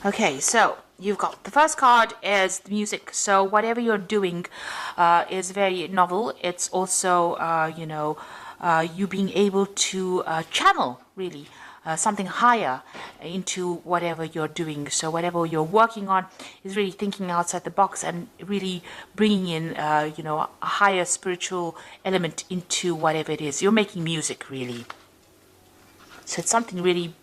Okay, so you've got the first card is the music. So whatever you're doing is very novel. It's also, you being able to channel really something higher into whatever you're doing. So whatever you're working on is really thinking outside the box and really bringing in, a higher spiritual element into whatever it is. You're making music really. So it's something really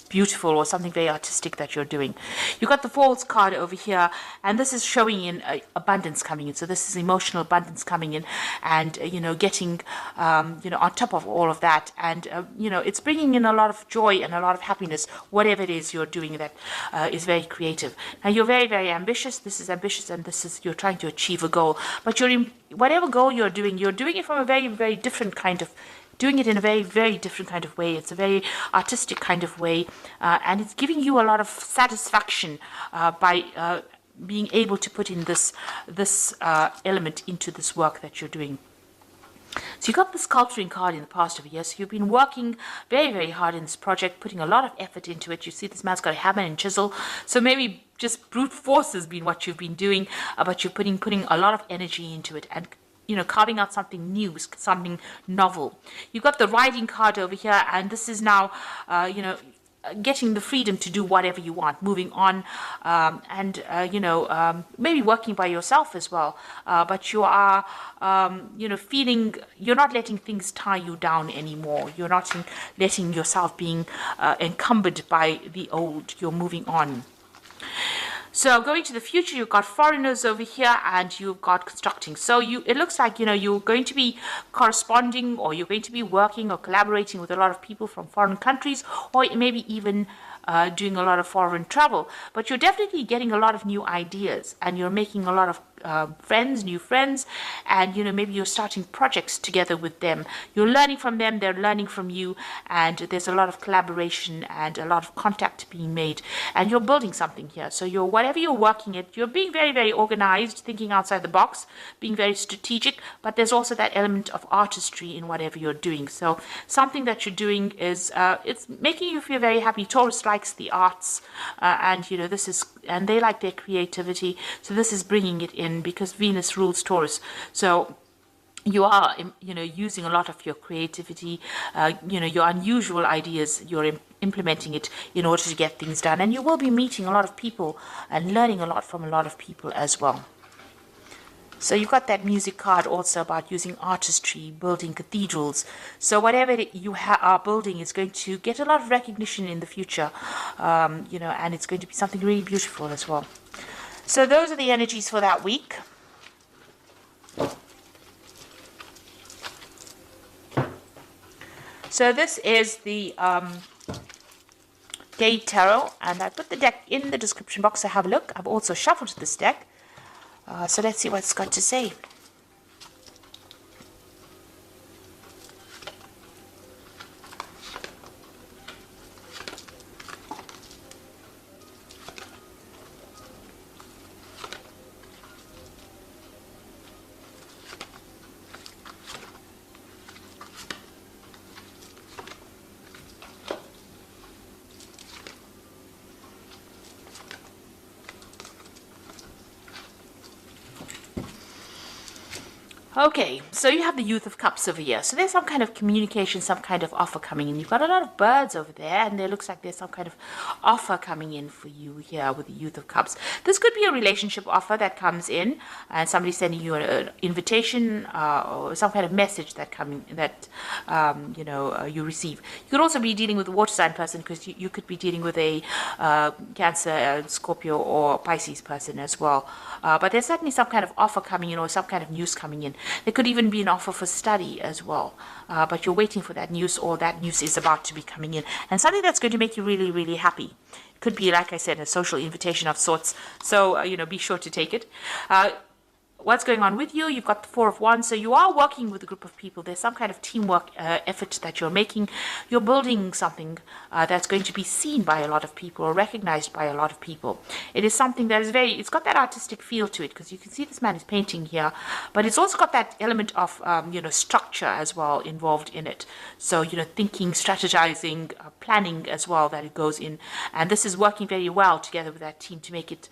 beautiful or something very artistic that you're doing. You got the Falls card over here, and this is showing in abundance coming in. So this is emotional abundance coming in, and getting on top of all of that, and it's bringing in a lot of joy and a lot of happiness, whatever it is you're doing that is very creative. Now you're very, very ambitious. This is ambitious, and this is you're trying to achieve a goal, but whatever goal you're doing it from a very, very different kind of doing it in a very, very different kind of way. It's a very artistic kind of way, and it's giving you a lot of satisfaction by being able to put in this element into this work that you're doing. So you got the sculpturing card in the past of a year. So you've been working very, very hard in this project, putting a lot of effort into it. You see this man's got a hammer and chisel. So maybe just brute force has been what you've been doing, but you're putting a lot of energy into it and carving out something new, something novel. You've got the riding card over here, and this is now, getting the freedom to do whatever you want, moving on, and maybe working by yourself as well. But you are, feeling you're not letting things tie you down anymore. You're not letting yourself being encumbered by the old. You're moving on. So going to the future, you've got foreigners over here, and you've got constructing. So it looks like, you're going to be corresponding, or you're going to be working or collaborating with a lot of people from foreign countries, or maybe even doing a lot of foreign travel. But you're definitely getting a lot of new ideas, and you're making a lot of new friends, and maybe you're starting projects together with them. You're learning from them, they're learning from you, and there's a lot of collaboration and a lot of contact being made, and you're building something here. So whatever you're working at, you're being very, very organized, thinking outside the box, being very strategic, but there's also that element of artistry in whatever you're doing. So something that you're doing is it's making you feel very happy. Taurus likes the arts, and and they like their creativity, so this is bringing it in because Venus rules Taurus. So you are, using a lot of your creativity, your unusual ideas, you're implementing it in order to get things done. And you will be meeting a lot of people and learning a lot from a lot of people as well. So you've got that music card also about using artistry, building cathedrals. So whatever you are building is going to get a lot of recognition in the future, and it's going to be something really beautiful as well. So those are the energies for that week. So this is the Gate Tarot, and I put the deck in the description box to have a look. I've also shuffled this deck. So let's see what it's got to say. Okay, so you have the Youth of Cups over here. So there's some kind of communication, some kind of offer coming in. You've got a lot of birds over there, and there looks like there's some kind of offer coming in for you here with the Youth of Cups. This could be a relationship offer that comes in, and somebody's sending you an invitation or some kind of message that you receive. You could also be dealing with a water sign person, because you could be dealing with a Cancer, Scorpio, or Pisces person as well. But there's certainly some kind of offer coming in, or some kind of news coming in. There could even be an offer for study as well, but you're waiting for that news, or that news is about to be coming in, and something that's going to make you really, really happy. It could be, like I said, a social invitation of sorts, so be sure to take it. what's going on with you? You've got the Four of Wands, so you are working with a group of people. There's some kind of teamwork effort that you're making. You're building something that's going to be seen by a lot of people or recognized by a lot of people. It is something that is it's got that artistic feel to it, because you can see this man is painting here, but it's also got that element of, structure as well involved in it. So, thinking, strategizing, planning as well that it goes in. And this is working very well together with that team to make it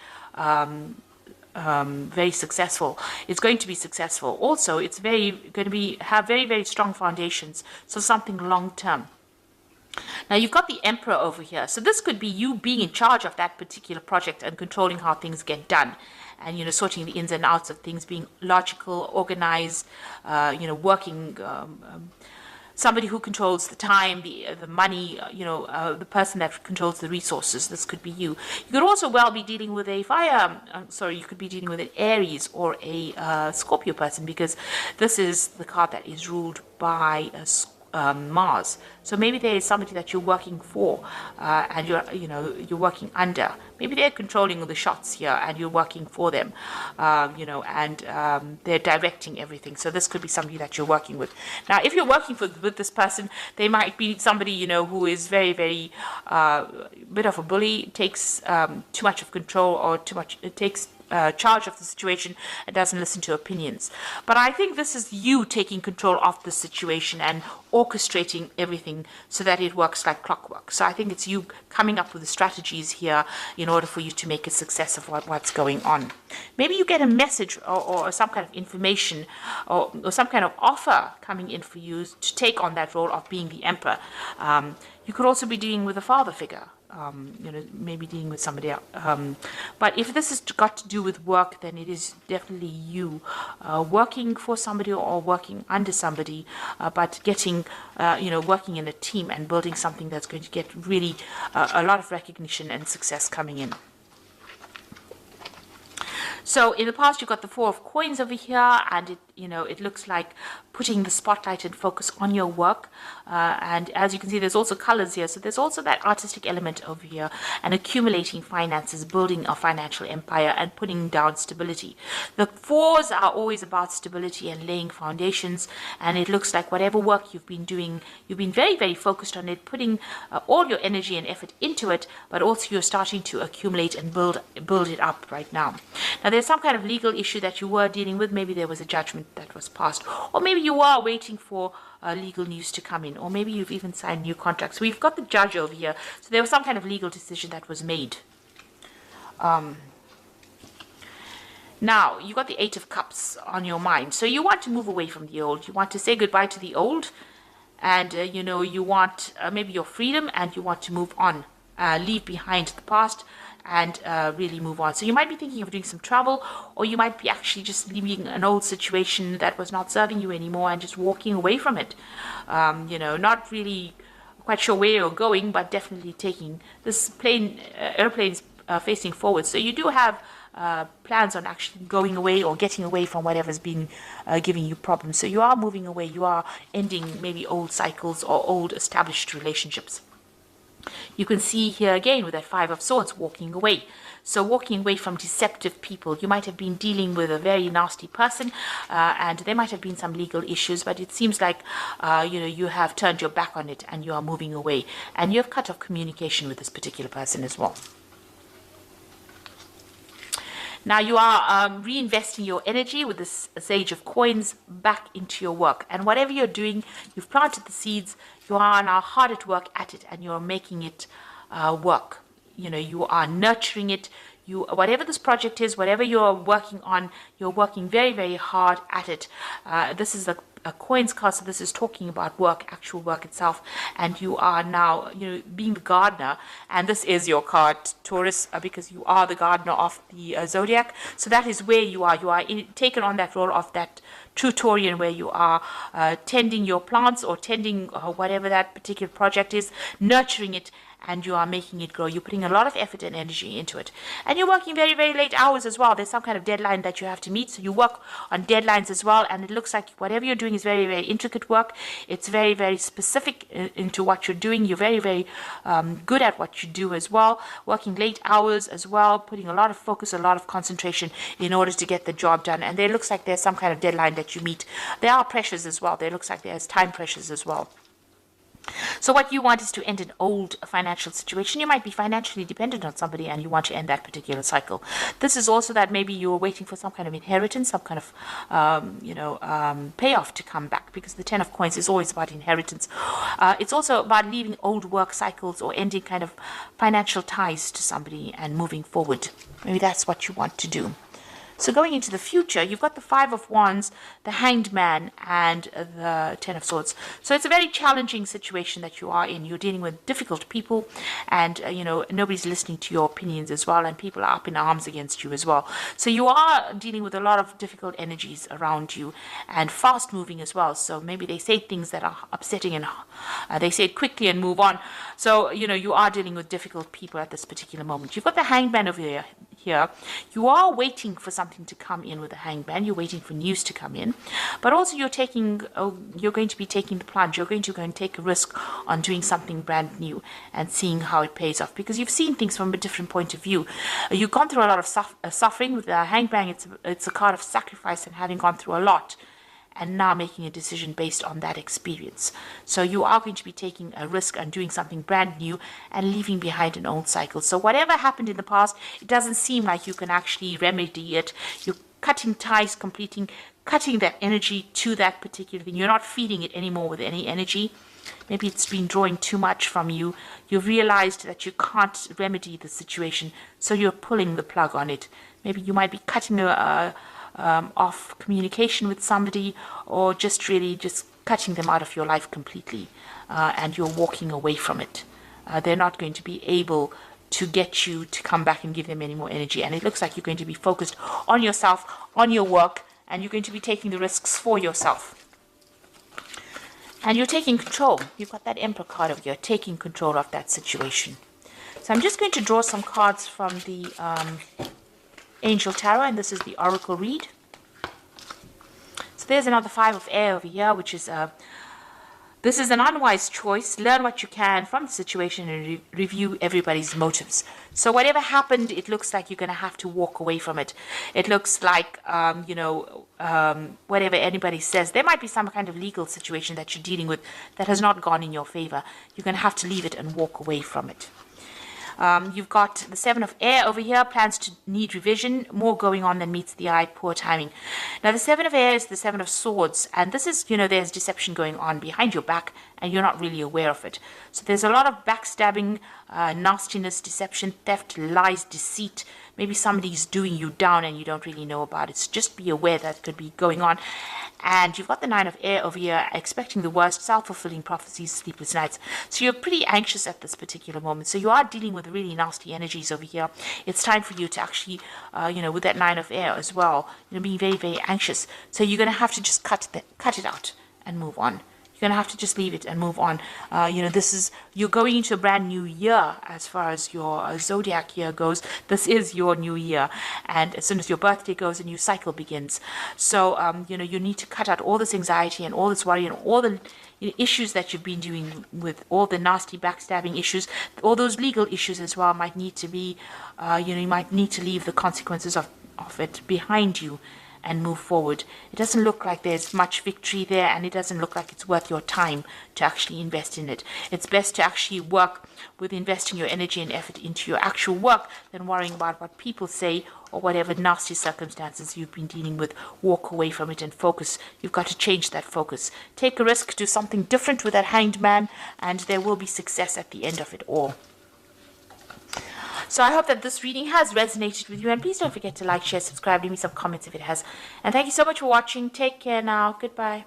very successful. It's going to be successful. Also, it's going to have very, very strong foundations. So something long term. Now you've got the Emperor over here. So this could be you being in charge of that particular project and controlling how things get done. And, sorting the ins and outs of things, being logical, organized, working, somebody who controls the time, the money, the person that controls the resources. This could be you. You could also well be dealing with a you could be dealing with an Aries or a Scorpio person, because this is the card that is ruled by Mars. So maybe there is somebody that you're working for, and you're working under. Maybe they're controlling the shots here, and you're working for them, and they're directing everything. So this could be somebody that you're working with. Now, if you're working with this person, they might be somebody who is very, very bit of a bully, takes too much of control, or takes charge of the situation and doesn't listen to opinions. But I think this is you taking control of the situation and orchestrating everything so that it works like clockwork. So I think it's you coming up with the strategies here in order for you to make a success of what's going on. Maybe you get a message or some kind of information or some kind of offer coming in for you to take on that role of being the Emperor. You could also be dealing with a father figure. Maybe dealing with somebody else. But if this has got to do with work, then it is definitely you working for somebody or working under somebody, but getting, working in a team and building something that's going to get really a lot of recognition and success coming in. So in the past, you've got the Four of Coins over here, and it looks like putting the spotlight and focus on your work. And as you can see, there's also colors here. So there's also that artistic element over here, and accumulating finances, building a financial empire, and putting down stability. The fours are always about stability and laying foundations. And it looks like whatever work you've been doing, you've been very, very focused on it, putting all your energy and effort into it, but also you're starting to accumulate and build it up right now. Now, there's some kind of legal issue that you were dealing with. Maybe there was a judgment that was passed, or maybe you are waiting for legal news to come in, or maybe you've even signed new contracts. We've got the judge over here, so there was some kind of legal decision that was made. Now, you got the Eight of Cups on your mind, so you want to move away from the old. You want to say goodbye to the old, and you want maybe your freedom, and you want to move on, leave behind the past, and really move on. So you might be thinking of doing some travel, or you might be actually just leaving an old situation that was not serving you anymore and just walking away from it. Not really quite sure where you're going, but definitely taking this airplane is facing forward. So you do have plans on actually going away or getting away from whatever's been giving you problems. So you are moving away. You are ending maybe old cycles or old established relationships. You can see here again with that Five of Swords, walking away. So walking away from deceptive people. You might have been dealing with a very nasty person, and there might have been some legal issues, but it seems like you have turned your back on it and you are moving away, and you have cut off communication with this particular person as well. Now you are reinvesting your energy with this Sage of Coins back into your work. And whatever you're doing, you've planted the seeds, you are now hard at work at it, and you're making it work. You are nurturing it. Whatever this project is, whatever you're working on, you're working very, very hard at it. This is a coins card, so this is talking about work, actual work itself, and you are now being the gardener, and this is your card, Taurus, because you are the gardener of the zodiac. So that is where you are taken on that role of that true Taurian, where you are tending your plants or tending whatever that particular project is, nurturing it and you are making it grow. You're putting a lot of effort and energy into it. And you're working very, very late hours as well. There's some kind of deadline that you have to meet. So you work on deadlines as well. And it looks like whatever you're doing is very, very intricate work. It's very, very specific into what you're doing. You're very, very good at what you do as well. Working late hours as well, putting a lot of focus, a lot of concentration in order to get the job done. And there looks like there's some kind of deadline that you meet. There are pressures as well. There looks like there's time pressures as well. So what you want is to end an old financial situation. You might be financially dependent on somebody and you want to end that particular cycle. This is also that maybe you're waiting for some kind of inheritance, some kind of, payoff to come back, because the 10 of coins is always about inheritance. It's also about leaving old work cycles or ending kind of financial ties to somebody and moving forward. Maybe that's what you want to do. So going into the future, you've got the 5 of Wands, the Hanged Man, and the 10 of Swords. So it's a very challenging situation that you are in. You're dealing with difficult people, and nobody's listening to your opinions as well, and people are up in arms against you as well. So you are dealing with a lot of difficult energies around you, and fast moving as well. So maybe they say things that are upsetting, and they say it quickly and move on. So you are dealing with difficult people at this particular moment. You've got the Hanged Man over here. You are waiting for something to come in with the Hanged Man. You're waiting for news to come in, but also you're going to be taking the plunge. You're going to go and take a risk on doing something brand new and seeing how it pays off, because you've seen things from a different point of view. You've gone through a lot of suffering with the Hanged Man. It's a card of sacrifice and having gone through a lot, and now making a decision based on that experience. So you are going to be taking a risk and doing something brand new and leaving behind an old cycle. So whatever happened in the past, it doesn't seem like you can actually remedy it. You're cutting ties, cutting that energy to that particular thing. You're not feeding it anymore with any energy. Maybe it's been drawing too much from you. You've realized that you can't remedy the situation, so you're pulling the plug on it. Maybe you might be cutting off communication with somebody, or just cutting them out of your life completely, and you're walking away from it. They're not going to be able to get you to come back and give them any more energy, and it looks like you're going to be focused on yourself, on your work, and you're going to be taking the risks for yourself. And you're taking control. You've got that Emperor card over here, taking control of that situation. So I'm just going to draw some cards from the Angel Tarot, and this is the Oracle read. So there's another 5 of Air over here, which is this is an unwise choice. Learn what you can from the situation and review everybody's motives. So whatever happened, it looks like you're going to have to walk away from it. It looks like, whatever anybody says, there might be some kind of legal situation that you're dealing with that has not gone in your favor. You're going to have to leave it and walk away from it. You've got the 7 of Air over here, plans to need revision, more going on than meets the eye, poor timing. Now, the 7 of Air is the 7 of Swords, and this is, there's deception going on behind your back, and you're not really aware of it. So there's a lot of backstabbing, nastiness, deception, theft, lies, deceit. Maybe somebody's doing you down and you don't really know about it. So just be aware that could be going on. And you've got the 9 of Air over here, expecting the worst, self-fulfilling prophecies, sleepless nights. So you're pretty anxious at this particular moment. So you are dealing with really nasty energies over here. It's time for you to actually, with that 9 of Air as well, being very, very anxious. So you're going to have to just cut it out and move on. You're going to have to just leave it and move on. You're going into a brand new year as far as your zodiac year goes. This is your new year. And as soon as your birthday goes, a new cycle begins. So, you need to cut out all this anxiety and all this worry and all the issues that you've been doing with all the nasty backstabbing issues. All those legal issues as well might need to be, you might need to leave the consequences of it behind you and move forward. It doesn't look like there's much victory there, and it doesn't look like it's worth your time to actually invest in it. It's best to actually work with investing your energy and effort into your actual work than worrying about what people say or whatever nasty circumstances you've been dealing with. Walk away from it and focus. You've got to change that focus. Take a risk, do something different with that Hanged Man, and there will be success at the end of it all. So I hope that this reading has resonated with you, and please don't forget to like, share, subscribe, leave me some comments if it has. And thank you so much for watching. Take care now. Goodbye.